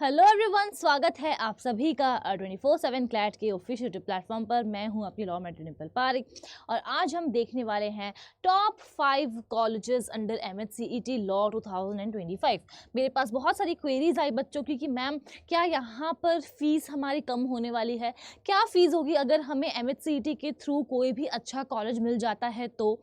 Hello everyone, स्वागत है आप सभी का 24/7 क्लैट के ऑफिशियल प्लेटफॉर्म पर। मैं हूं आपकी लॉ मेट्रो निपल पारिक और आज हम देखने वाले हैं top 5 colleges under MHCET law 2025। मेरे पास बहुत सारी क्वेरीज आई बच्चों की कि मैम क्या यहाँ पर फीस हमारी कम होने वाली है, क्या फ़ीस होगी अगर हमें MHCET के थ्रू कोई भी अच्छा कॉलेज मिल जाता है तो।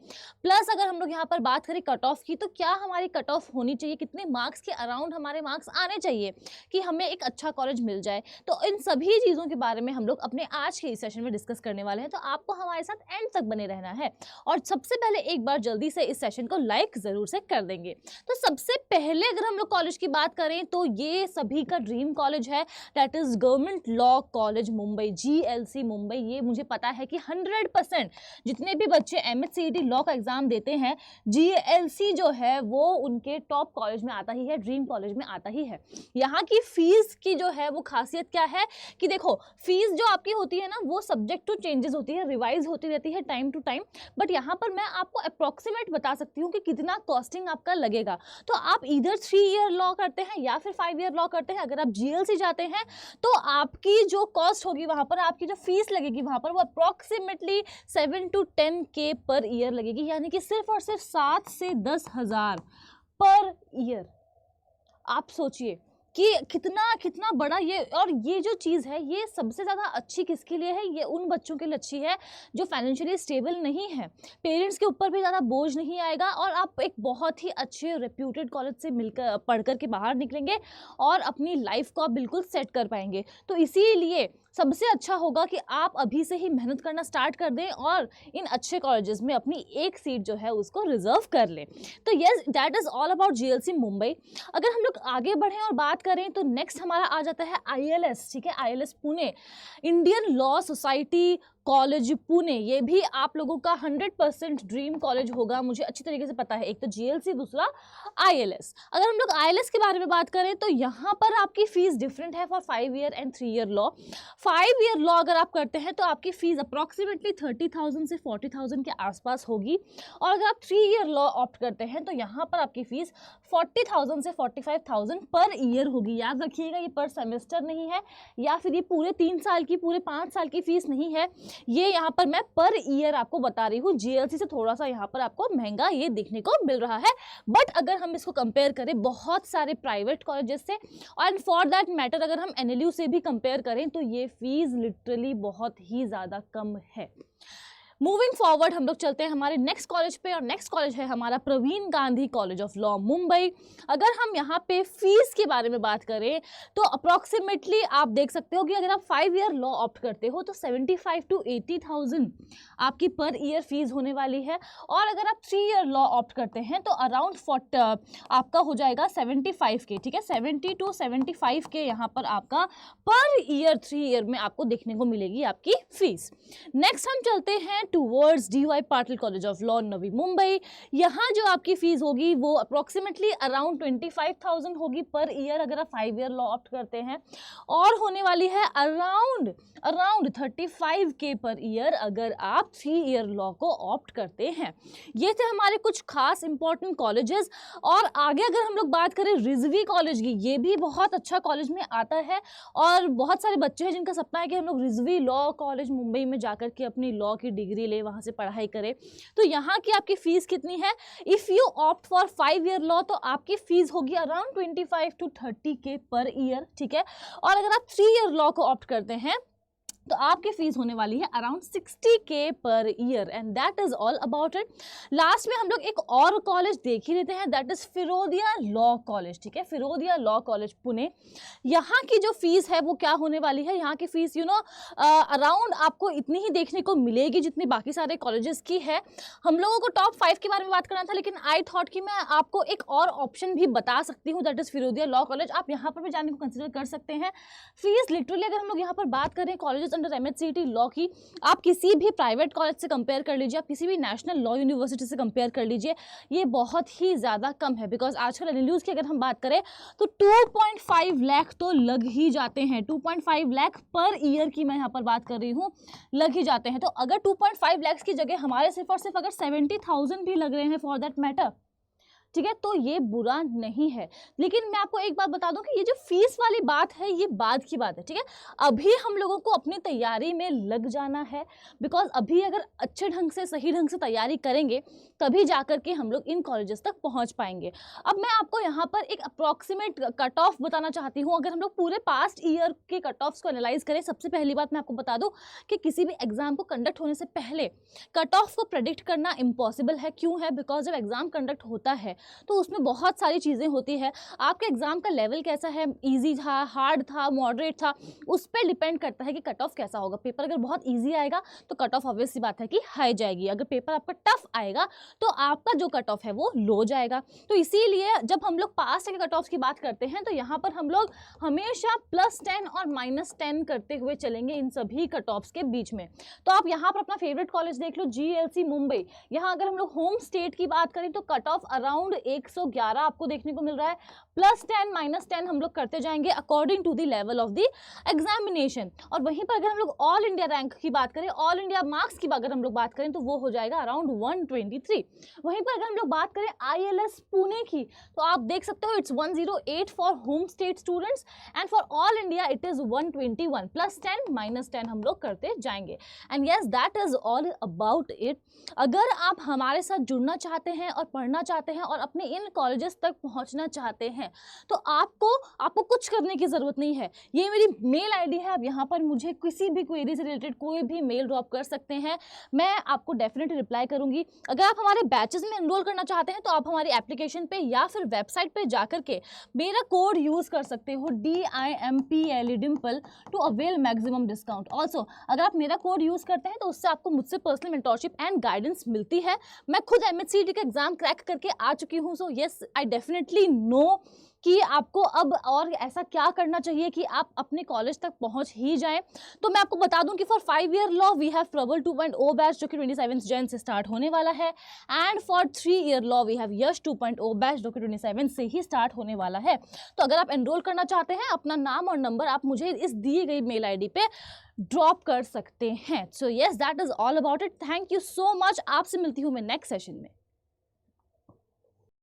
प्लस अगर हम लोग यहाँ पर बात करें कट ऑफ की तो क्या हमारी कट ऑफ होनी चाहिए, कितने मार्क्स के अराउंड हमारे मार्क्स आने चाहिए कि हमें एक अच्छा कॉलेज मिल जाए। तो इन सभी चीज़ों के बारे में हम लोग अपने आज के इस सेशन में डिस्कस करने वाले हैं, तो आपको हमारे साथ एंड तक बने रहना है। और सबसे पहले एक बार जल्दी से इस सेशन को लाइक ज़रूर से कर देंगे। तो सबसे पहले अगर हम लोग कॉलेज की बात करें तो ये सभी का ड्रीम कॉलेज है, that is government law college Mumbai, GLC Mumbai. ये मुझे पता है कि 100% जितने भी बच्चे MHCET लॉ का एग्ज़ाम देते हैं, GLC जो है वो उनके टॉप कॉलेज में आता ही है, ड्रीम कॉलेज में आता ही है। यहाँ की फीस की जो है वो खासियत क्या है कि देखो, फीस जो आपकी होती है ना वो सब्जेक्ट टू चेंजेस होती है, रिवाइज होती रहती है टाइम टू टाइम, बट यहाँ पर मैं आपको अप्रोक्सीमेट बता सकती हूँ कि कितना कॉस्टिंग आपका लगेगा। तो आप इधर 3 ईयर लॉ करते हैं या फिर 5 ईयर लॉ करते हैं। अगर आप GLC जाते हैं तो आपकी जो कॉस्ट होगी वहाँ पर, आपकी जो फीस लगेगी वहाँ पर, वो approximately 7 to 10K per year लगेगी, यानी कि सिर्फ और सिर्फ 7 से 10 हज़ार पर ईयर। आप सोचिए कि कितना कितना बड़ा ये, और ये जो चीज़ है ये सबसे ज़्यादा अच्छी किसके लिए है, ये उन बच्चों के लिए अच्छी है जो फाइनेंशियली स्टेबल नहीं है, पेरेंट्स के ऊपर भी ज़्यादा बोझ नहीं आएगा और आप एक बहुत ही अच्छे रेप्यूटेड कॉलेज से मिलकर पढ़ कर के बाहर निकलेंगे और अपनी लाइफ को आप बिल्कुल सेट कर पाएंगे। तो इसीलिए सबसे अच्छा होगा कि आप अभी से ही मेहनत करना स्टार्ट कर दें और इन अच्छे कॉलेजेस में अपनी एक सीट जो है उसको रिजर्व कर लें। तो yes, that is all about GLC Mumbai. अगर हम लोग आगे बढ़ें और बात करें तो नेक्स्ट हमारा आ जाता है ILS, ठीक है, ILS Pune, Indian law society college Pune. ये भी आप लोगों का 100% ड्रीम कॉलेज होगा, मुझे अच्छी तरीके से पता है। एक तो GLC, दूसरा ILS। अगर हम लोग ILS के बारे में बात करें तो यहाँ पर आपकी फ़ीस डिफरेंट है for 5 year and 3 year law. 5 year law अगर आप करते हैं तो आपकी फ़ीस अप्रॉक्सीमेटली 30,000 से 40,000 के आसपास होगी, और अगर आप 3 ईयर लॉ ऑप्ट करते हैं तो यहाँ पर आपकी फ़ीस 40,000 से 45,000 पर ईयर होगी। याद रखिएगा, ये पर सेमेस्टर नहीं है या फिर ये पूरे 3 साल की, पूरे 5 साल की फ़ीस नहीं है, ये यहाँ पर मैं पर ईयर आपको बता रही हूँ। GLC से थोड़ा सा यहाँ पर आपको महंगा ये देखने को मिल रहा है, बट अगर हम इसको कंपेयर करें बहुत सारे प्राइवेट कॉलेजेस से, एंड फॉर दैट मैटर अगर हम NLU से भी कंपेयर करें तो ये फीस लिटरली बहुत ही ज़्यादा कम है। मूविंग फॉरवर्ड हम लोग चलते हैं हमारे नेक्स्ट कॉलेज पे, और नेक्स्ट कॉलेज है हमारा Praveen Gandhi college of law Mumbai. अगर हम यहाँ पे फीस के बारे में बात करें तो अप्रॉक्सीमेटली आप देख सकते हो कि अगर आप 5 ईयर लॉ ऑप्ट करते हो तो 75 to 80,000 आपकी पर ईयर फीस होने वाली है, और अगर आप 3 ईयर लॉ ऑप्ट करते हैं तो अराउंड 40 आपका हो जाएगा 75K, ठीक है, 70 to 75K यहाँ पर आपका पर ईयर 3 ईयर में आपको देखने को मिलेगी आपकी फीस। नेक्स्ट हम चलते हैं towards DY Patil college of law Navi Mumbai. यहाँ जो आपकी फीस होगी वो अप्रॉक्सीमेटली अराउंड 25,000 होगी पर ईयर अगर आप 5 ईयर लॉ ऑप्ट करते हैं, और होने वाली है अराउंड 35K पर ईयर अगर आप 3 ईयर लॉ को ऑप्ट करते हैं। ये थे हमारे कुछ खास इंपॉर्टेंट कॉलेजेस। और आगे अगर हम लोग बात करें रिजवी कॉलेज की, ये भी बहुत अच्छा कॉलेज में आता है, और बहुत सारे बच्चे हैं जिनका सपना है कि हम लोग रिजवी लॉ कॉलेज मुंबई में जाकर के अपनी लॉ की डिग्री ले, वहाँ से पढ़ाई करें। तो यहाँ की आपकी फ़ीस कितनी है? If you opt for 5 year law तो आपकी फ़ीस होगी around 25 to 30K per year, ठीक है, और अगर आप 3 ईयर लॉ को ऑप्ट करते हैं तो आपकी फीस होने वाली है around 60K per year, and that is all about it. Last में हम लोग एक और कॉलेज देख ही लेते हैं, that is Firodia law college, ठीक है, फिरोदिया लॉ कॉलेज पुणे। यहाँ की जो फीस है वो क्या होने वाली है? यहाँ की फीस अराउंड आपको इतनी ही देखने को मिलेगी जितनी बाकी सारे कॉलेजेस की है। हम लोगों को टॉप 5 के बारे में बात करना था, लेकिन आई थॉट कि मैं आपको एक और ऑप्शन भी बता सकती हूँ, that is Firodia law college. आप यहाँ पर भी जाने को कंसिडर कर सकते हैं। फीस लिटरली अगर हम लोग यहाँ पर बात करें कॉलेजेस अंडर MHCET लॉ की, आप किसी भी प्राइवेट कॉलेज से कंपेयर कर लीजिए, आप किसी भी नेशनल लॉ यूनिवर्सिटी से कंपेयर कर लीजिए, ये बहुत ही ज़्यादा कम है। बिकॉज आजकल NLUs की अगर हम बात करें तो 2.5 लाख तो लग ही जाते हैं, 2.5 लाख पर ईयर की मैं यहाँ पर बात कर रही हूँ, लग ही जाते हैं। तो अगर 2.5 लाख की जगह हमारे सिर्फ और सिर्फ अगर 70,000 भी लग रहे हैं फॉर दैट मैटर, ठीक है, तो ये बुरा नहीं है। लेकिन मैं आपको एक बात बता दूं कि ये जो फीस वाली बात है ये बाद की बात है, ठीक है। अभी हम लोगों को अपनी तैयारी में लग जाना है, बिकॉज अभी अगर अच्छे ढंग से सही ढंग से तैयारी करेंगे तभी जाकर के हम लोग इन कॉलेजेस तक पहुंच पाएंगे। अब मैं आपको यहाँ पर एक अप्रॉक्सीमेट कट ऑफ बताना चाहती हूँ। अगर हम लोग पूरे पास्ट ईयर के कट ऑफ्स को एनालाइज करें, सबसे पहली बात मैं आपको बता दूं कि किसी भी एग्जाम को कंडक्ट होने से पहले कट ऑफ को प्रेडिक्ट करना इम्पॉसिबल है। क्यों है? बिकॉज जब एग्जाम कंडक्ट होता है तो उसमें बहुत सारी चीज़ें होती है। आपके एग्जाम का लेवल कैसा है, ईजी था, हार्ड था, मॉडरेट था, उस पर डिपेंड करता है कि कट ऑफ कैसा होगा। पेपर अगर बहुत ईजी आएगा तो कट ऑफ ऑब्वियस सी बात है कि हाई जाएगी। अगर पेपर आपका टफ आएगा तो आपका जो कट ऑफ है वो लो जाएगा। तो इसीलिए जब हम लोग पास्ट के कट ऑफ की बात करते हैं तो यहाँ पर हम लोग हमेशा +10 और -10 करते हुए चलेंगे इन सभी कट ऑफ्स के बीच में। तो आप यहाँ पर अपना फेवरेट कॉलेज देख लो, GLC मुंबई। यहाँ अगर हम लोग होम स्टेट की बात करें तो कट ऑफ अराउंड 111 आपको देखने को मिल रहा है। +10 -10 हम लोग करते जाएंगे according to the level of the examination. और वहीं पर अगर हम लोग ऑल इंडिया रैंक की बात करें, ऑल इंडिया मार्क्स की अगर हम लोग बात करें तो वो हो जाएगा अराउंड 123। वहीं पर अगर हम लोग बात करें ILS पुणे की तो आप देख सकते हो it's 108 for home state students and for all India it is 121। +10 -10 हम लोग करते जाएंगे। And yes, that is all about it. अगर आप हमारे साथ जुड़ना चाहते हैं और पढ़ना चाहते हैं और अपने इन कॉलेजेस तक पहुंचना चाहते हैं तो आपको कुछ करने की ज़रूरत नहीं है। ये मेरी मेल आईडी है, आप यहाँ पर मुझे किसी भी क्वेरी से रिलेटेड कोई भी मेल ड्रॉप कर सकते हैं, मैं आपको डेफिनेटली रिप्लाई करूँगी। अगर आप हमारे बैचेस में एनरोल करना चाहते हैं तो आप हमारी एप्लीकेशन पे या फिर वेबसाइट पे जाकर के मेरा कोड यूज़ कर सकते हो DIMPLE Dimple to avail maximum discount. Also अगर आप मेरा कोड यूज़ करते हैं तो उससे आपको मुझसे पर्सनल मेंटोरशिप एंड गाइडेंस मिलती है। मैं खुद MHCET का एग्जाम क्रैक करके आ चुकी हूँ, so yes I definitely know कि आपको अब और ऐसा क्या करना चाहिए कि आप अपने कॉलेज तक पहुंच ही जाएं। तो मैं आपको बता दूं कि for 5 year law we have Prabal 2.0 batch जो कि 27 जन से स्टार्ट होने वाला है, and for 3 year law we have Yash 2.0 batch जो कि 27 से ही स्टार्ट होने वाला है। तो अगर आप एनरोल करना चाहते हैं, अपना नाम और नंबर आप मुझे इस दी गई मेल आईडी पे ड्रॉप कर सकते हैं। So yes, that is all about it. Thank you so much. आपसे मिलती हूँ मैं नेक्स्ट सेशन में।